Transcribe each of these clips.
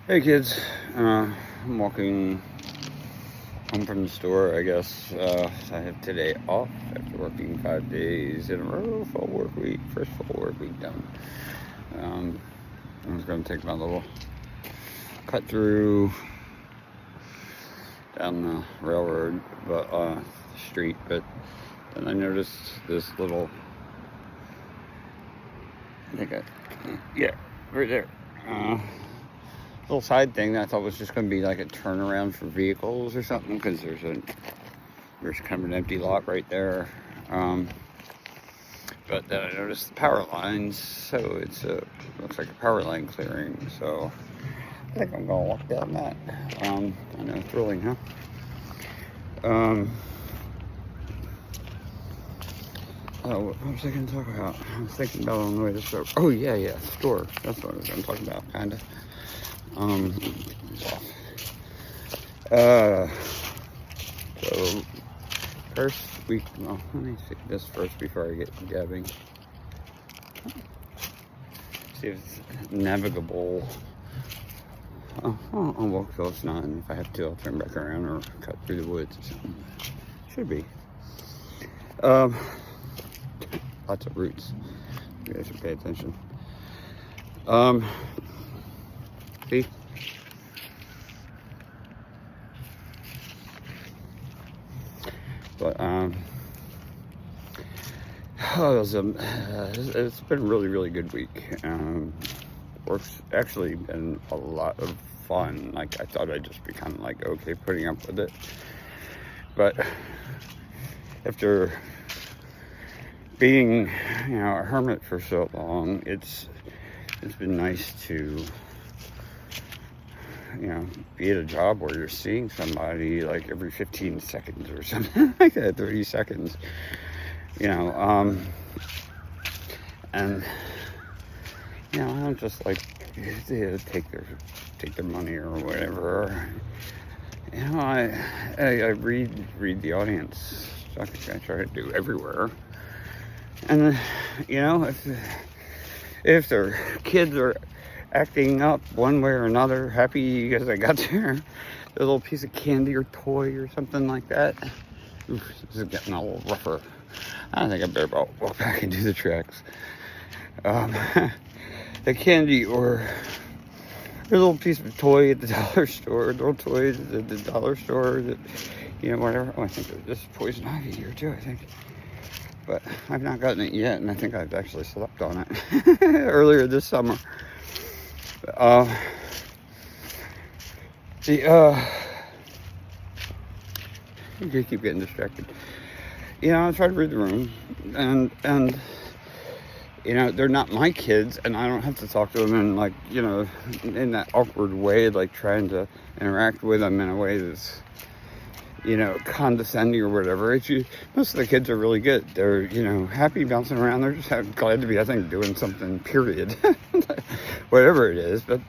Hey kids, I'm walking home from the store, I guess. I have today off after working 5 days in a row, full work week, first full work week done. I was going to take my little cut through down the railroad, street, but then I noticed this little, yeah, right there. Little side thing that I thought was just going to be like a turnaround for vehicles or something, because there's kind of an empty lot right there. But then I noticed the power lines, so looks like a power line clearing. So I think I'm gonna walk down that. I know, thrilling, huh? Oh, what was I going to talk about? I was thinking about on the way to the store. Oh yeah, store. That's what I was going to talk about, kind of. So first week, well, let me see this first before I get gabbing. See if it's navigable. I'll walk till it's not, and if I have to, I'll turn back around or cut through the woods or something. Should be. Lots of roots. You guys should pay attention. See? But it's been a really, really good week. Work's actually been a lot of fun. Like, I thought I'd just be kind of like, okay, putting up with it. But after being, a hermit for so long, it's been nice to, be at a job where you're seeing somebody like every 15 seconds or something like that, 30 seconds, and, I don't just like take their money or whatever. I read the audience. I try to do everywhere. And, if their kids are acting up one way or another, happy because I got their little piece of candy or toy or something like that. Oof, this is getting a little rougher. I think I better walk back and do the tracks. The candy or a little piece of toy at the dollar store, little toys at the dollar store, that, whatever. Oh, I think there's poison ivy here too, I think. But I've not gotten it yet, and I think I've actually slept on it earlier this summer. I keep getting distracted. I try to read the room, and they're not my kids, and I don't have to talk to them in that awkward way, like trying to interact with them in a way that's, condescending or whatever. Most of the kids are really good. They're, happy bouncing around. They're just glad to be, I think, doing something, period. Whatever it is. But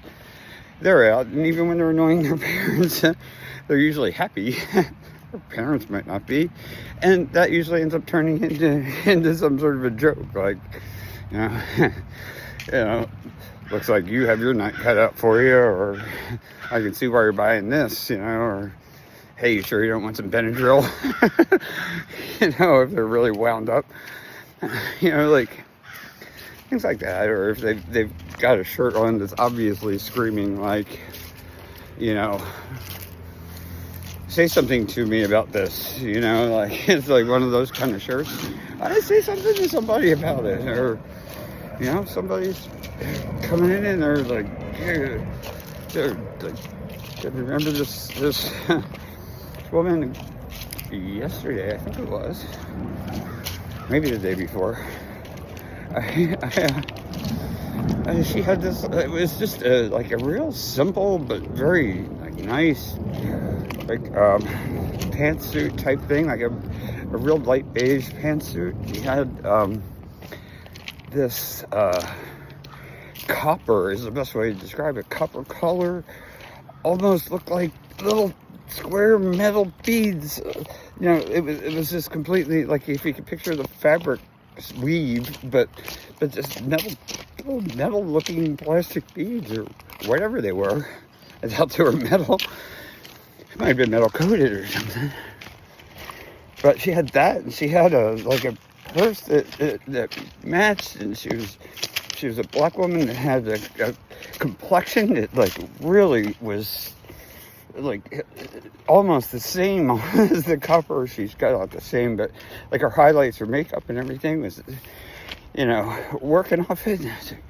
they're out, and even when they're annoying their parents, they're usually happy. Their parents might not be. And that usually ends up turning into some sort of a joke. Like, looks like you have your night cut out for you, or I can see why you're buying this, or hey, you sure you don't want some Benadryl? If they're really wound up, like things like that. Or if they've got a shirt on that's obviously screaming like, say something to me about this, like it's like one of those kind of shirts. I say something to somebody about it, or somebody's coming in and they're like, remember this woman yesterday, I think it was, maybe the day before. She had this. It was just a real simple but very nice pantsuit type thing, like a real light beige pantsuit. She had this copper is the best way to describe it. Copper color, almost looked like little square metal beads. It was just completely like, if you could picture the fabric weave, but just metal looking plastic beads or whatever they were. I doubt they were metal. It might have been metal coated or something. But she had that, and she had a purse that matched, and she was a black woman that had a complexion that really was almost the same as the cover. She's got the same, but her highlights, her makeup and everything was, working off it. And I was like,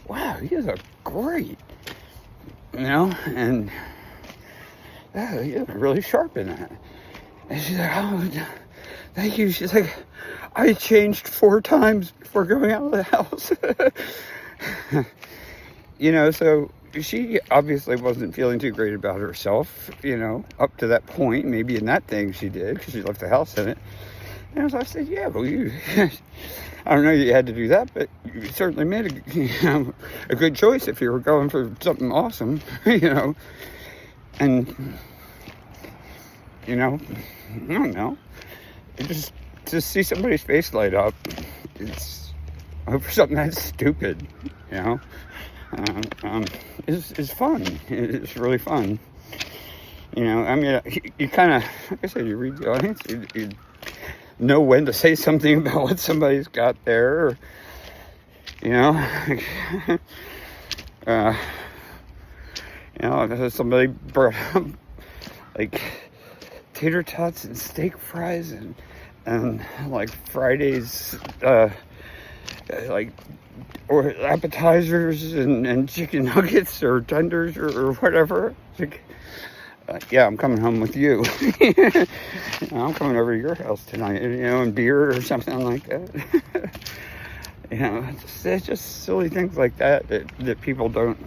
wow, you look great, and you look really sharp in that. And she's like, oh, thank you. She's like, I changed 4 times before going out of the house. So she obviously wasn't feeling too great about herself, up to that point. Maybe in that thing she did, because she left the house in it. And so I said, yeah, well, I don't know you had to do that, but you certainly made a good choice if you were going for something awesome, And, I don't know. Just to see somebody's face light up, it's over something that's stupid, is fun. It's really fun. You kind of, like I said, you read the audience, you know when to say something about what somebody's got there, or, if somebody brought up, tater tots and steak fries and Fridays, or appetizers and chicken nuggets or tenders or whatever. Yeah, I'm coming home with you. I'm coming over to your house tonight, and beer or something like that. It's just silly things like that people don't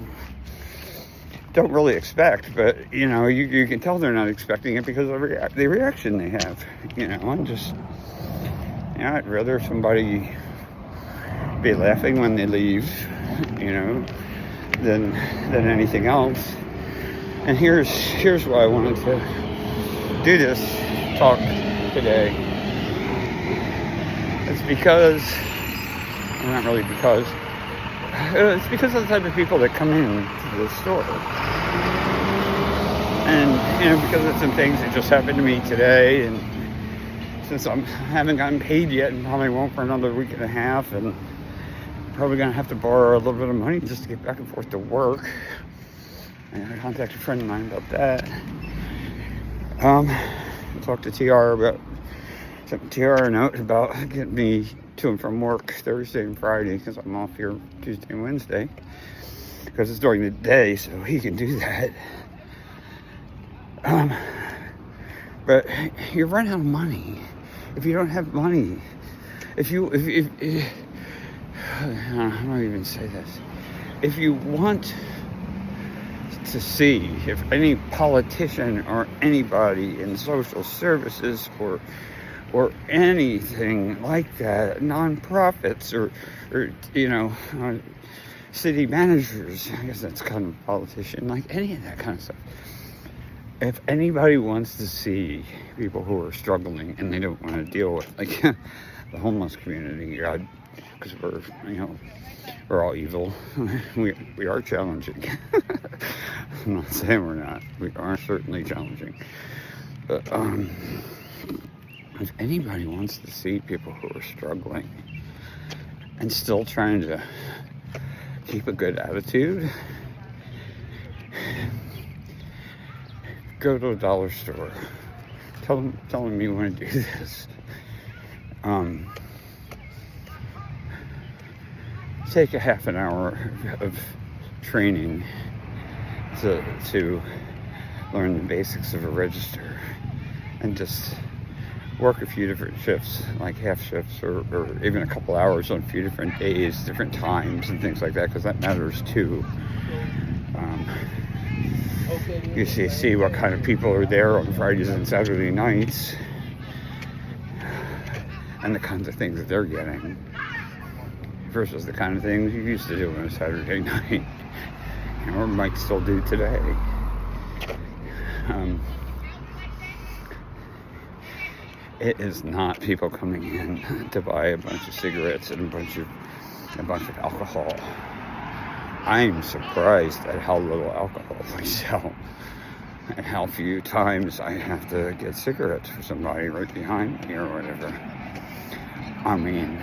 really expect, but you can tell they're not expecting it because of the reaction they have. I'm just, I'd rather somebody be laughing when they leave, than anything else. And here's why I wanted to do this talk today. It's because, well, not really because, it's because of the type of people that come in to the store. And, because of some things that just happened to me today, and since I haven't gotten paid yet and probably won't for another week and a half, and probably going to have to borrow a little bit of money just to get back and forth to work. And I contacted a friend of mine about that. I talked to TR about, sent TR a note about getting me to and from work Thursday and Friday, because I'm off here Tuesday and Wednesday, because it's during the day, so he can do that. But you run out of money if you don't have money. If how do I even say this? If you want to see if any politician or anybody in social services or anything like that, nonprofits or city managers, I guess that's kind of a politician, like any of that kind of stuff. If anybody wants to see people who are struggling and they don't want to deal with the homeless community, because we're all evil. we are challenging. I'm not saying we're not. We are certainly challenging. But if anybody wants to see people who are struggling and still trying to keep a good attitude, go to a dollar store. Tell them you want to do this. Take a half an hour of training to learn the basics of a register, and just work a few different shifts, like half shifts or even a couple hours on a few different days, different times and things like that, because that matters too. You see what kind of people are there on Fridays and Saturday nights, and the kinds of things that they're getting versus the kind of things you used to do on a Saturday night, or might still do today. It is not people coming in to buy a bunch of cigarettes and a bunch of alcohol. I'm surprised at how little alcohol they sell and how few times I have to get cigarettes for somebody right behind me or whatever. I mean,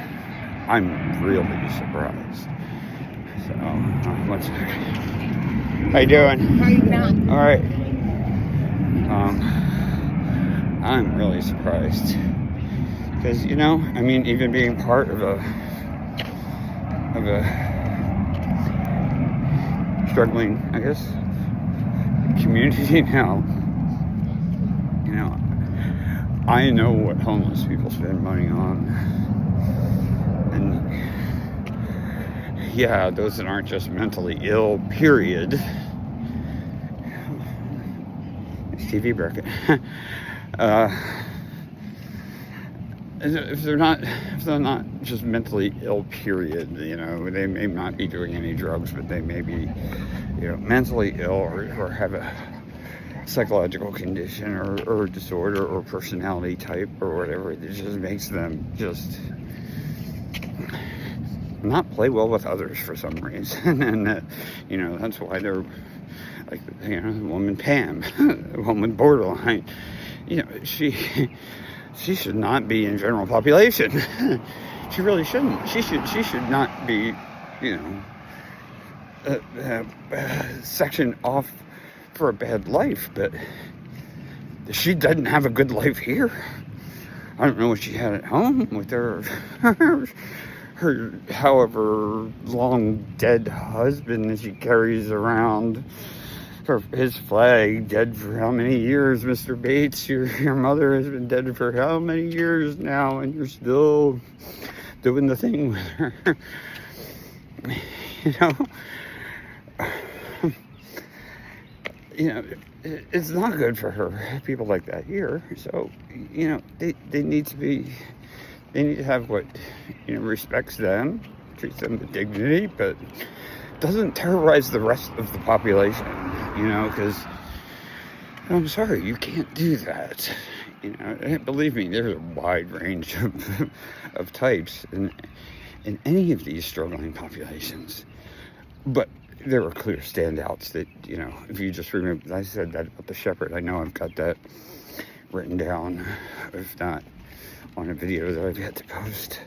I'm really surprised. So, one second. How you doing? How you doing? All right. I'm really surprised because, you know, I mean, even being part of a struggling, I guess, community now, you know, I know what homeless people spend money on, and yeah, those that aren't just mentally ill, period. It's TV bracket. If they're not just mentally ill, period, you know, they may not be doing any drugs, but they may be, you know, mentally ill or have a psychological condition or disorder or personality type or whatever. It just makes them just not play well with others for some reason. And, you know, that's why they're like, you know, the woman Pam, the woman borderline, you know, she should not be in general population. She really shouldn't. She should not be, you know, sectioned off for a bad life. But she doesn't have a good life here. I don't know what she had at home with her however long dead husband that she carries around. His flag, dead for how many years, Mr. Bates? Your mother has been dead for how many years now, and you're still doing the thing with her? You know, it's not good for her. People like that here. So, you know, they need to have what, you know, respects them, treats them with dignity, but doesn't terrorize the rest of the population, you know, because I'm sorry, you can't do that. You know, believe me, there's a wide range of types in any of these struggling populations. But there are clear standouts that, you know, if you just remember, I said that about the shepherd. I know I've got that written down, if not on a video that I've yet to post.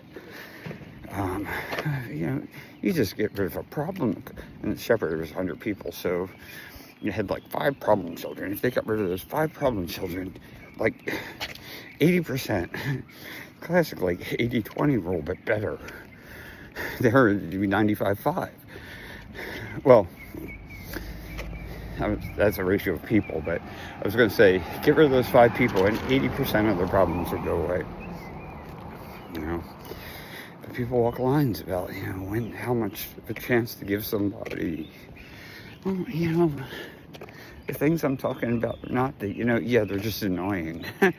You know, you just get rid of a problem. And the shepherd, there was 100 people, so you had like 5 problem children. If they got rid of those 5 problem children, like 80%, classic like 80-20 rule, but better. There would be 95-5. Well, that's a ratio of people, but I was going to say, get rid of those 5 people and 80% of their problems would go away. You know, but people walk lines about, you know, how much of a chance to give somebody. Well, you know, the things I'm talking about are not that, you know, yeah, they're just annoying. The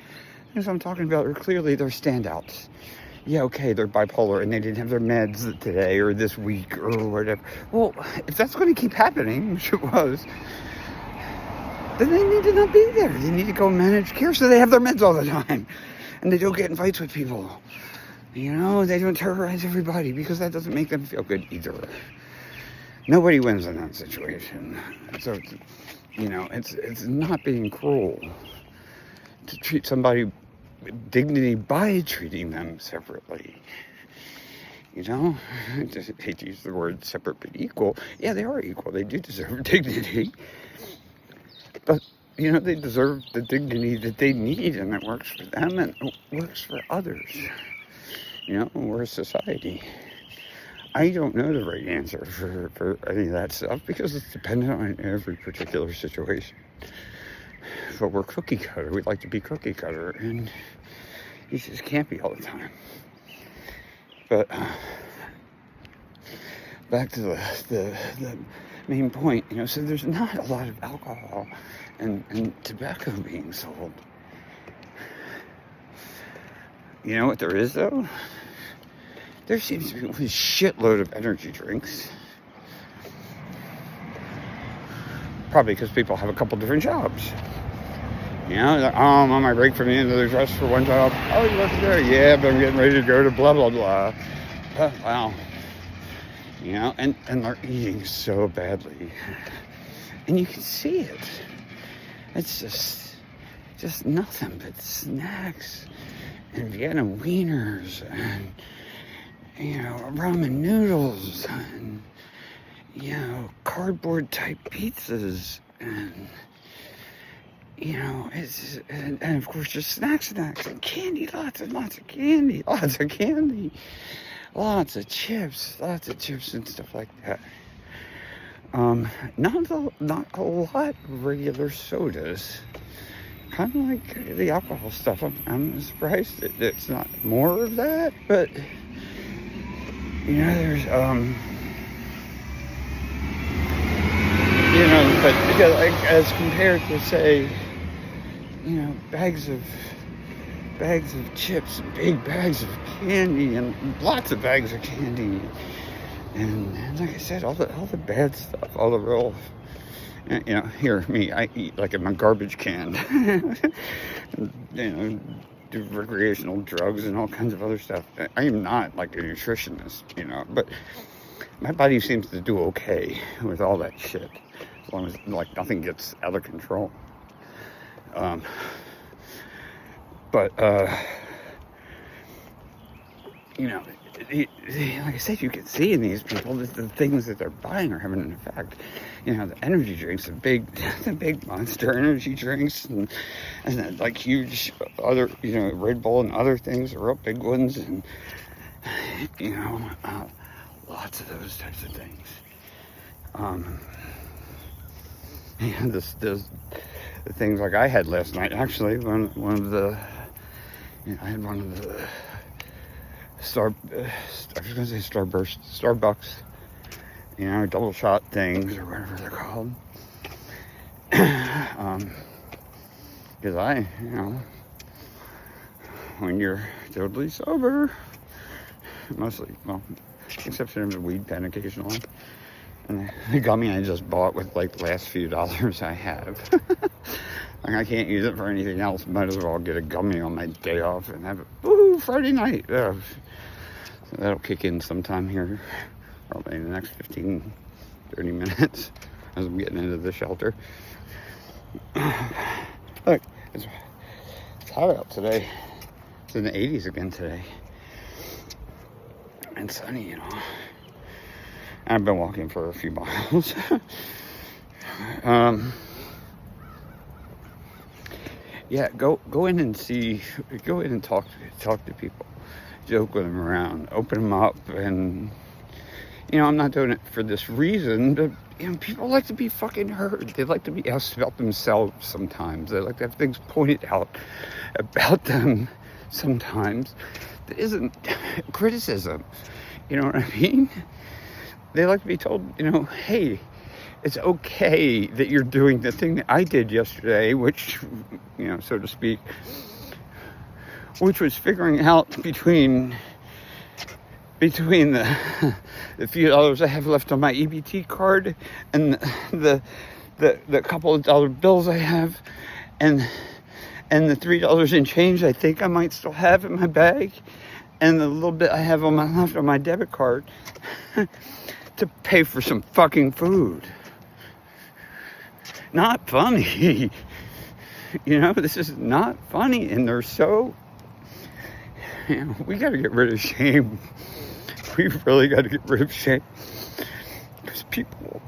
things I'm talking about are clearly they're standouts. Yeah, okay, they're bipolar and they didn't have their meds today or this week or whatever. Well, if that's going to keep happening, which it was, then they need to not be there. They need to go manage care so they have their meds all the time. And they don't get in fights with people. You know, they don't terrorize everybody because that doesn't make them feel good either. Nobody wins in that situation. So, you know, it's not being cruel to treat somebody with dignity by treating them separately. You know, I just hate to use the word separate but equal. Yeah, they are equal. They do deserve dignity. But, you know, they deserve the dignity that they need, and it works for them and it works for others. You know, we're a society. I don't know the right answer for any of that stuff because it's dependent on every particular situation. But we're cookie cutter. We like to be cookie cutter, and you just can't be all the time. But back to the main point, you know, so there's not a lot of alcohol and tobacco being sold. You know what there is, though? There seems to be a shitload of energy drinks. Probably because people have a couple different jobs. You know, like, I'm on my break from the end of the dress for one job. Oh, you left there? Yeah, but I'm getting ready to go to blah, blah, blah. Wow. you know, and they're eating so badly. And you can see it. It's just nothing but snacks and Vienna wieners and, you know, ramen noodles and, you know, cardboard type pizzas and, you know, and of course just snacks and candy, lots and lots of candy, lots of chips and stuff like that. Not a lot of regular sodas. Kind of like the alcohol stuff. I'm surprised that it's not more of that, but you know, there's you know, but because, like, as compared to, say, you know, bags of chips, big bags of candy, and lots of bags of candy, and like I said, all the bad stuff, all the real, you know, here, me, I eat like in my garbage can, you know, do recreational drugs and all kinds of other stuff. I am not like a nutritionist, you know, but my body seems to do okay with all that shit, as long as, like, nothing gets out of control. But you know, like I said, you can see in these people that the things that they're buying are having an effect. You know, the energy drinks, the big Monster energy drinks, and like huge other, you know, Red Bull and other things, the real big ones, and you know, lots of those types of things. And the things like I had last night, actually, one of the, you know, I had one of the Starbucks, you know, double shot things, or whatever they're called. Because you know, when you're totally sober, mostly, well, except for the weed pen occasionally, and the gummy I just bought with, like, the last few dollars I have. Like, I can't use it for anything else. Might as well get a gummy on my day off and have it. Woo, Friday night. So that'll kick in sometime here, probably in the next 15, 30 minutes as I'm getting into the shelter. Look, it's hot out today. It's in the 80s again today. And sunny, you know. I've been walking for a few miles. Yeah, go in and talk to people, joke with them around, open them up, and, you know, I'm not doing it for this reason, but, you know, people like to be fucking heard. They like to be asked about themselves sometimes. They like to have things pointed out about them sometimes that isn't criticism. You know what I mean? They like to be told, you know, hey, it's okay that you're doing the thing that I did yesterday, which, you know, so to speak, which was figuring out between the few dollars I have left on my EBT card and the couple of dollar bills I have, and the $3 in change I think I might still have in my bag, and the little bit I have left on my debit card to pay for some fucking food. Not funny. You know, this is not funny, and they're so, you know, we got to get rid of shame. We really got to get rid of shame, because people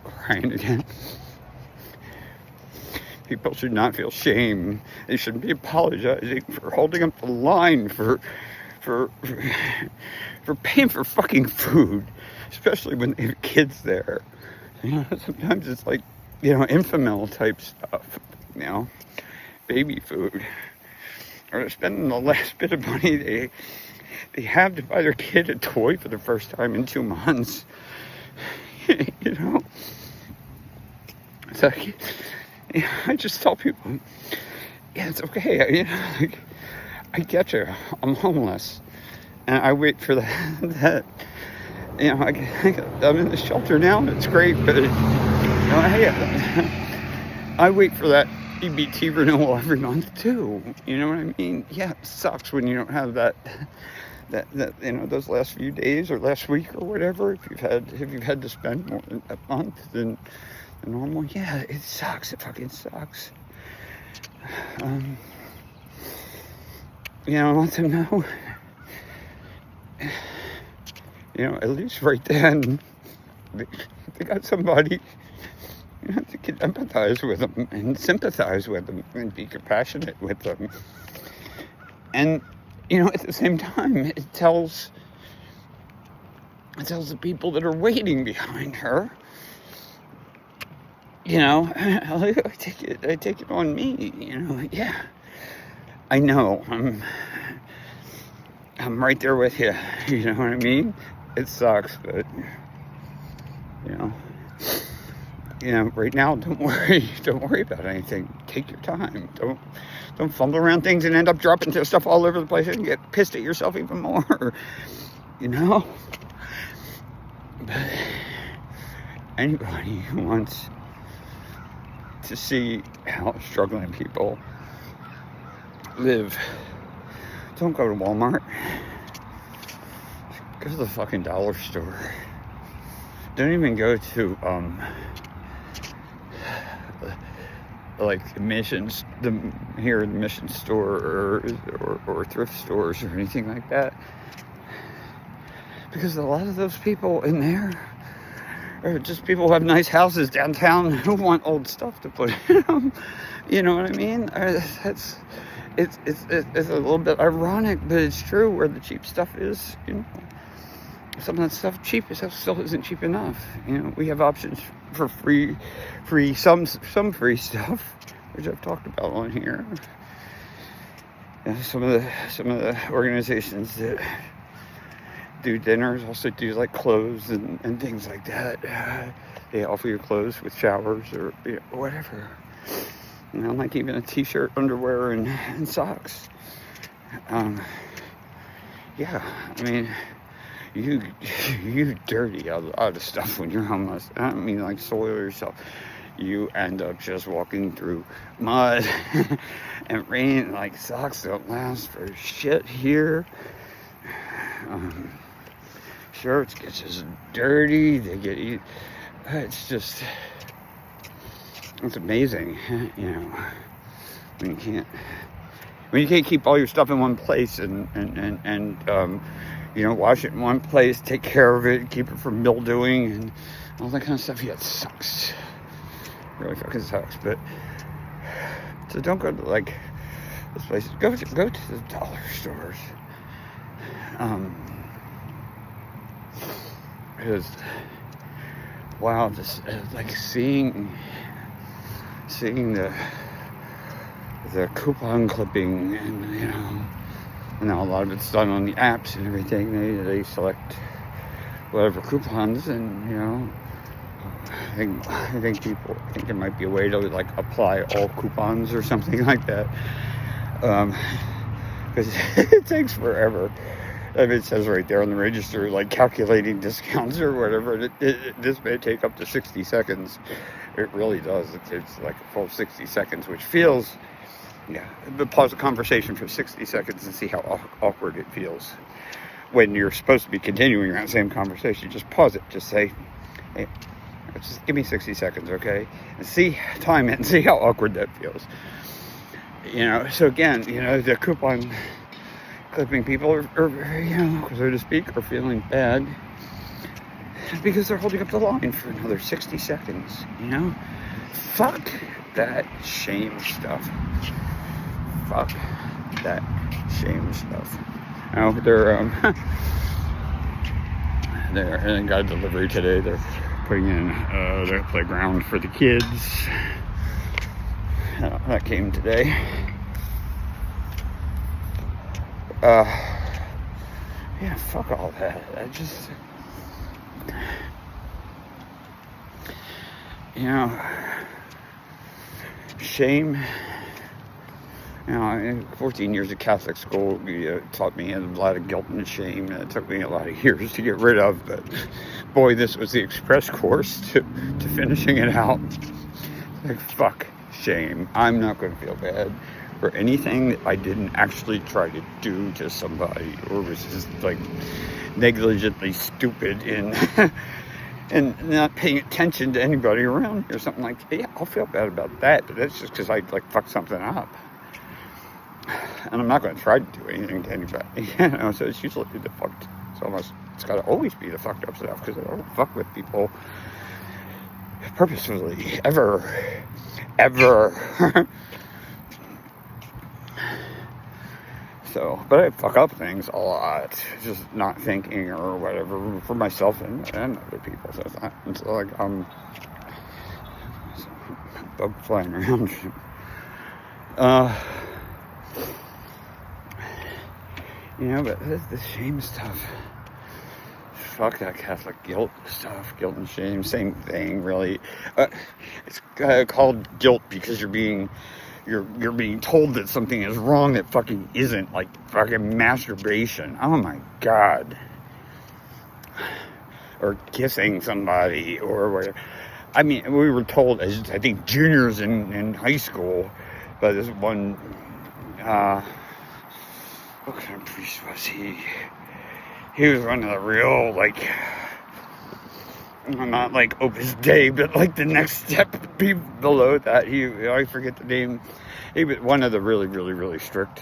are crying again. People should not feel shame. They shouldn't be apologizing for holding up the line for paying for fucking food, especially when they have kids there. You know, sometimes it's like, you know, infamil type stuff, you know, baby food, or they're spending the last bit of money they have to buy their kid a toy for the first time in 2 months. You know, it's like, you know, I just tell people, yeah, it's okay. You know, like, I get you. I'm homeless, and I wait for that. You know, I'm in the shelter now, and it's great, but, you know, hey, I wait for that EBT renewal every month, too. You know what I mean? Yeah, it sucks when you don't have that that those last few days or last week or whatever, if you've had to spend more than a month than normal, yeah, it sucks. It fucking sucks. Let them know. At least right then, they got somebody to empathize with them and sympathize with them and be compassionate with them. And, at the same time, it tells the people that are waiting behind her, I take it on me, yeah. I know, I'm right there with you, you know what I mean? It sucks, but, right now, don't worry about anything. Take your time. Don't fumble around things and end up dropping stuff all over the place and get pissed at yourself even more, But anybody who wants to see how struggling people live, don't go to Walmart. Go to the fucking dollar store. Don't even go to like missions, the mission store or thrift stores or anything like that, because a lot of those people in there are just people who have nice houses downtown who want old stuff to put in them. You know what I mean? It's a little bit ironic, but it's true. Where the cheap stuff is, some of that stuff still isn't cheap enough. We have options for free some free stuff, which I've talked about on here. Some of the organizations that do dinners also do like clothes and things like that. They offer you clothes with showers or whatever. Like even a t-shirt, underwear, and socks. Yeah, I mean, you dirty a lot of stuff when you're homeless. I don't mean like soil yourself. You end up just walking through mud and rain. Like socks don't last for shit here. Shirts get just dirty. They get eat. It's amazing, when you can't keep all your stuff in one place and wash it in one place, take care of it, keep it from mildewing and all that kind of stuff. Yeah, it sucks. Really fucking sucks. But so don't go to like this place. Go to the dollar stores. Because wow, just like seeing the coupon clipping and now a lot of it's done on the apps and everything. They select whatever coupons and I think people think there might be a way to like apply all coupons or something like that. Because it takes forever. I mean, it says right there on the register, like calculating discounts or whatever. This may take up to 60 seconds. It really does. It's like a full 60 seconds, which feels, but pause the conversation for 60 seconds and see how awkward it feels. When you're supposed to be continuing that same conversation, just pause it. Just say, hey, just give me 60 seconds, okay? And time it and see how awkward that feels. So again, the coupon clipping people are so to speak, are feeling bad because they're holding up the line for another 60 seconds, Fuck that shame stuff. Fuck that shame stuff. They got a delivery today. They're putting in their playground for the kids. That came today. Fuck all that. Shame. 14 years of Catholic school taught me a lot of guilt and shame. It took me a lot of years to get rid of, but boy, this was the express course to finishing it out. Like, fuck shame. I'm not going to feel bad for anything that I didn't actually try to do to somebody, or was just like negligently stupid in and not paying attention to anybody around me or something like that. Yeah, I'll feel bad about that, but that's just because I like fucked something up. And I'm not going to try to do anything to anybody, so it's usually the fucked. It's got to always be the fucked up stuff, because I don't fuck with people purposefully, ever. So, but I fuck up things a lot, just not thinking or whatever, for myself and other people. So it's like bug flying around. But the shame stuff. Fuck that Catholic guilt stuff, guilt and shame, same thing, really. It's called guilt because you're being told that something is wrong that fucking isn't, like fucking masturbation. Oh my god. Or kissing somebody, or whatever. I mean, we were told as, I think, juniors in high school, by this one, what kind of priest was he? He was one of the real, like, not like Opus Dei, but like the next step below that. I forget the name. He was one of the really, really, really strict,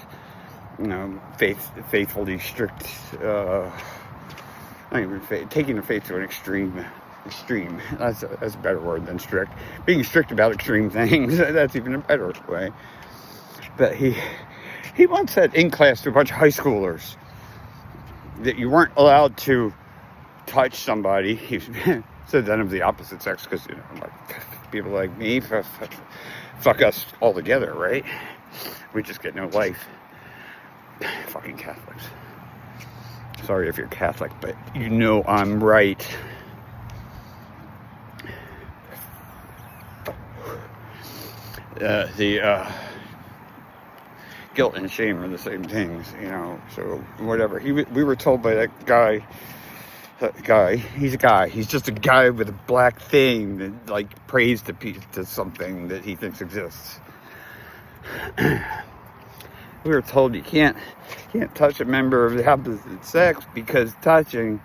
faithfully strict, not even taking the faith to an extreme. That's a better word than strict. Being strict about extreme things, that's even a better way. But he once said in class to a bunch of high schoolers that you weren't allowed to touch somebody. He said then of the opposite sex, because like people like me fuck us all together, right? We just get no life. Fucking Catholics. Sorry if you're Catholic, but I'm right. The guilt and shame are the same things, so whatever. We were told by that guy, he's a guy, he's just a guy with a black thing that like prays to something that he thinks exists. We were told you can't touch a member of the opposite sex because touching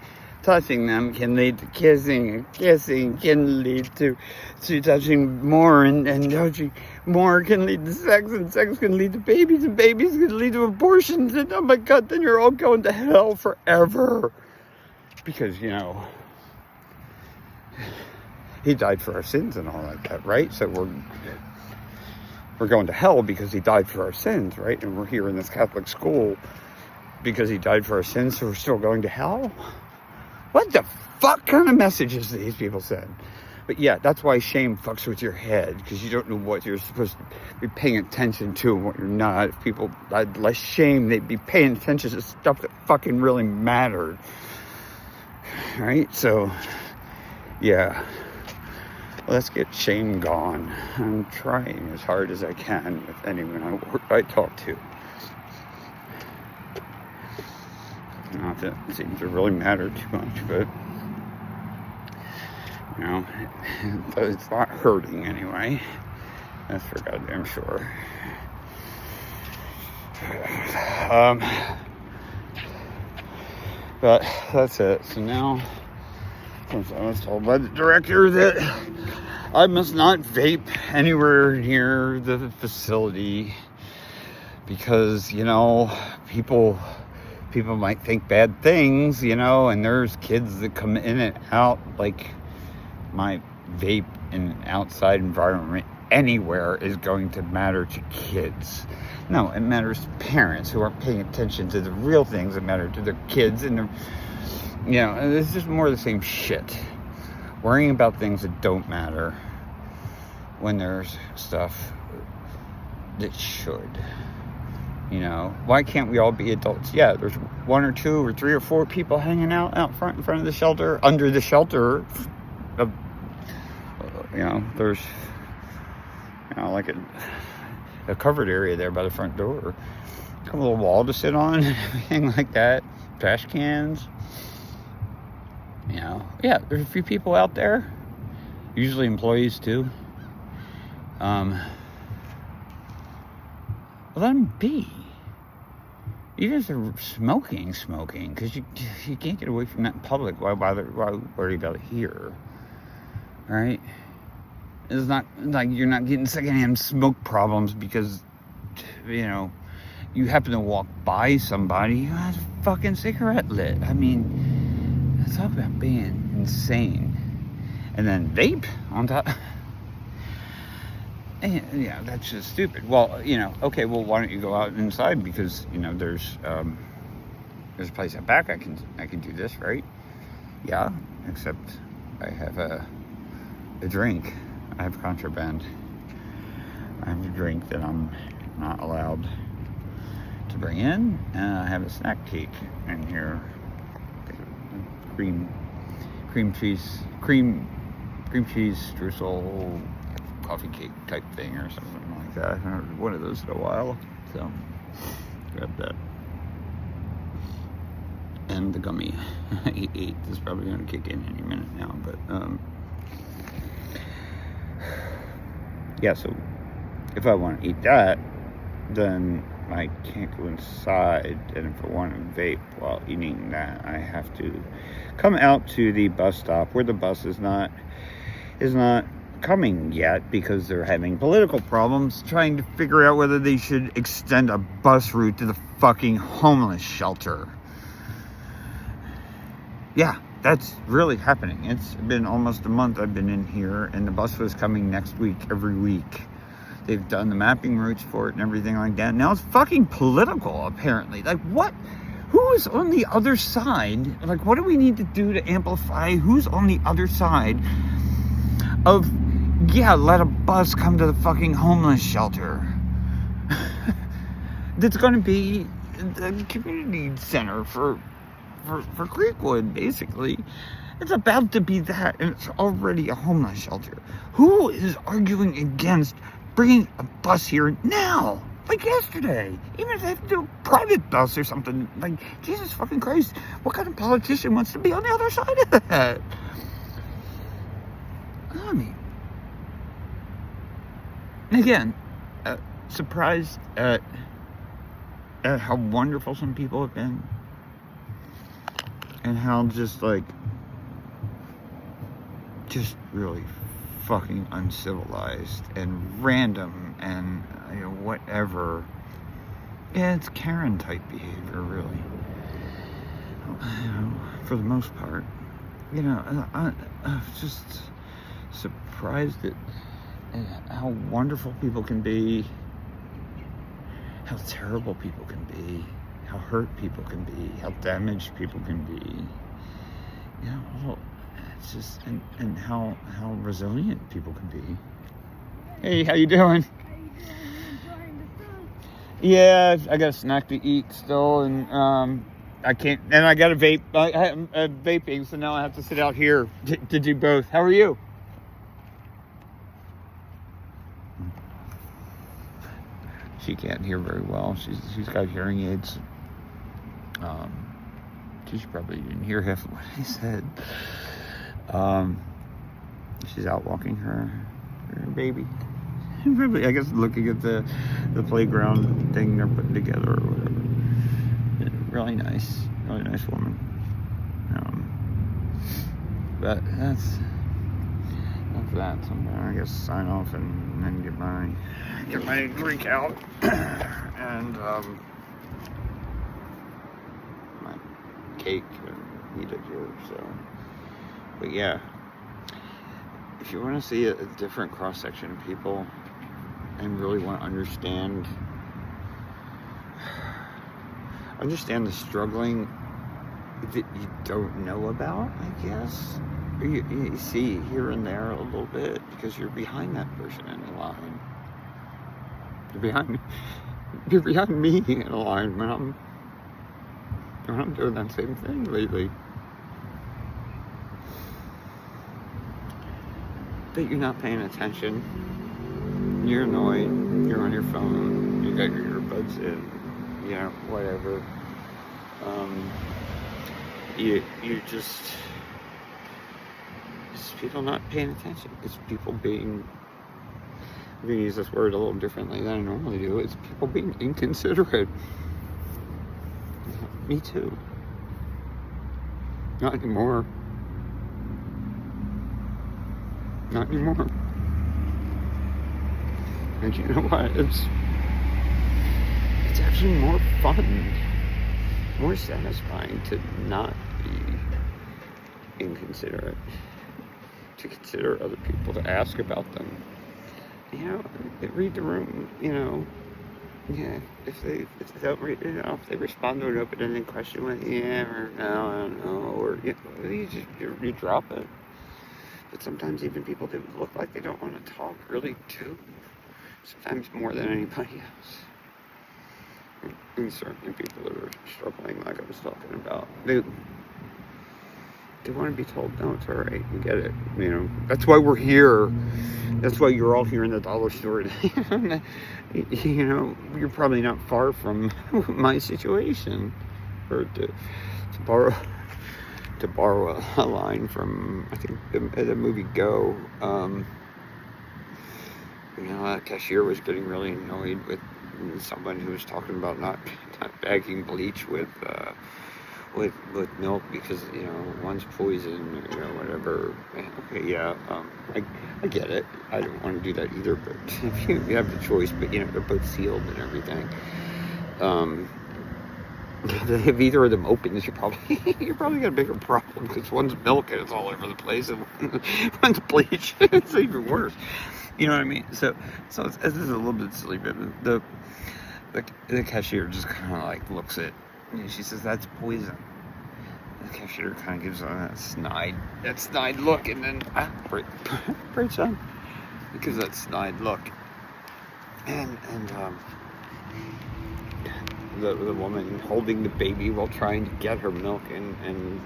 them can lead to kissing, and kissing can lead to touching more, and touching more can lead to sex, and sex can lead to babies, and babies can lead to abortions, and oh my god, then you're all going to hell forever. Because, he died for our sins and all like that, right? So we're going to hell because he died for our sins, right? And we're here in this Catholic school because he died for our sins, so we're still going to hell? What the fuck kind of messages these people send? But yeah, that's why shame fucks with your head, because you don't know what you're supposed to be paying attention to and what you're not. If people had less shame, they'd be paying attention to stuff that fucking really mattered. Right? So, yeah. Let's get shame gone. I'm trying as hard as I can with anyone I talk to. Not that it seems to really matter too much, but it's not hurting anyway. That's for goddamn sure. But that's it. So now, since I was told by the director that I must not vape anywhere near the facility, because people might think bad things, and there's kids that come in and out. Like, my vape in an outside environment anywhere is going to matter to kids. No, it matters to parents who aren't paying attention to the real things that matter to their kids. And it's just more of the same shit. Worrying about things that don't matter when there's stuff that should. Why can't we all be adults? Yeah, there's 1 or 2 or 3 or 4 people hanging out front, in front of the shelter, under the shelter. There's, like a covered area there by the front door. A little wall to sit on, and everything like that. Trash cans. Yeah, there's a few people out there. Usually employees too. let them be. Even if they're smoking, because you can't get away from that in public. Why worry about it here? Right? It's not like you're not getting secondhand smoke problems because, you happen to walk by somebody who has a fucking cigarette lit. I mean, talk about being insane. And then vape on top. And, yeah, that's just stupid. Well, okay, well, why don't you go out inside? Because, there's a place out back I can do this, right? Yeah, except I have a drink. I have contraband. I have a drink that I'm not allowed to bring in, and I have a snack cake in here. Cream cheese streusel coffee cake type thing or something like that. I haven't had one of those in a while, so grab that. And the gummy I ate is probably going to kick in any minute now, but yeah, so if I want to eat that, then I can't go inside, and if I want to vape while eating that, I have to come out to the bus stop where the bus is not coming yet because they're having political problems trying to figure out whether they should extend a bus route to the fucking homeless shelter. Yeah, that's really happening. It's been almost a month I've been in here, and the bus was coming next week, every week. They've done the mapping routes for it and everything like that. Now it's fucking political, apparently. Like, what? Who is on the other side? Like, what do we need to do to amplify who's on the other side of, yeah, let a bus come to the fucking homeless shelter? That's going to be the community center for Creekwood, basically. It's about to be that, and it's already a homeless shelter. Who is arguing against bringing a bus here now? Like yesterday. Even if they have to do a private bus or something. Like, Jesus fucking Christ. What kind of politician wants to be on the other side of that? I mean, again, surprised at how wonderful some people have been. And how just really fucking uncivilized and random and whatever. Yeah, it's Karen type behavior, really. For the most part. I'm just surprised at how wonderful people can be, how terrible people can be, how hurt people can be, how damaged people can be. It's just, and how resilient people can be. Hey, how you doing? How you doing? Enjoying the sun? Yeah, I got a snack to eat still, and I can't, and I got a vape. I'm vaping, so now I have to sit out here to do both. How are you? She can't hear very well. She's got hearing aids. She probably didn't hear half of what I said. She's out walking her baby. Probably, I guess, looking at the playground thing they're putting together or whatever. Really nice woman. But that's that. So I'm gonna, I guess, sign off and then get my drink out and my cake and eat it here. So, but yeah, if you want to see a different cross section of people and really want to understand the struggling that you don't know about, I guess. You see here and there a little bit because you're behind that person in the line. You're behind me in a line when I'm doing that same thing lately. But you're not paying attention. You're annoyed. You're on your phone. You got your earbuds in. Whatever. It's people not paying attention. It's people being I'm going to use this word a little differently than I normally do. It's people being inconsiderate. Me too. Not anymore. Not anymore. And you know what? It's actually more fun, more satisfying to not be inconsiderate, to consider other people, to ask about them. You know, read the room. You know, yeah. If they don't read, you know, if they respond to an open-ended question with yeah or no, I don't know, or you drop it. But sometimes even people that look like they don't want to talk really do. Sometimes more than anybody else. And certainly people that are struggling, like I was talking about, they want to be told, no, it's all right, you get it. You know, that's why we're here. That's why you're all here in the dollar store. You know, you're probably not far from my situation. Or to borrow a line from, I think, the movie Go. You know, that cashier was getting really annoyed with someone who was talking about not bagging bleach with milk because, you know, one's poison or, you know, whatever. Okay, yeah, I get it. I don't want to do that either, but if you have the choice, but, you know, they're both sealed and everything. If either of them opens, you're probably got a bigger problem because one's milk and it's all over the place, and one's bleach. It's even worse. You know what I mean? So this is a little bit silly, but the cashier just kind of like looks at, and she says, "That's poison." The cashier kind of gives that snide look, and then great son, it gives that snide look, and the woman holding the baby while trying to get her milk and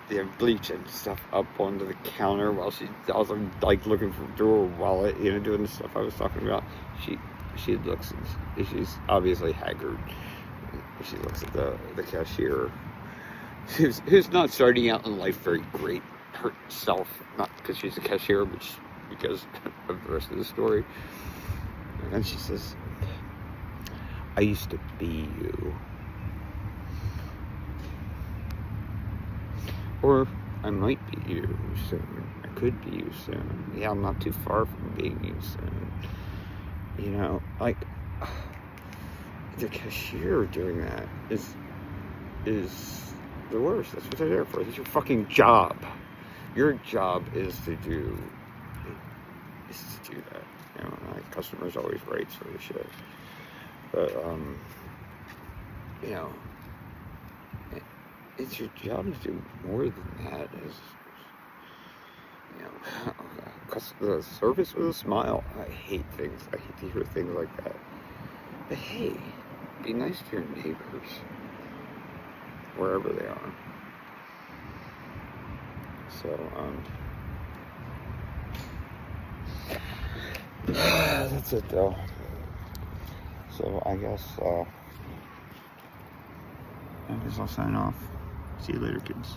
the bleach and stuff up onto the counter while she's also like looking through her wallet, you know, doing the stuff I was talking about. She looks, she's obviously haggard. She looks at the cashier, who's not starting out in life very great herself, not because she's a cashier, but because of the rest of the story. And she says, "I used to be you. Or I might be you soon. I could be you soon. Yeah, I'm not too far from being you soon." You know, like, the cashier doing that is the worst. That's what they're there for. That's your fucking job. Your job is to do that. You know, like, customers always right sort of shit. But you know, it's your job to do more than that. Is, you know, the service with a smile. I hate to hear things like that. But hey, be nice to your neighbors, wherever they are. So, that's it though. So I guess I'll sign off. See you later, kids.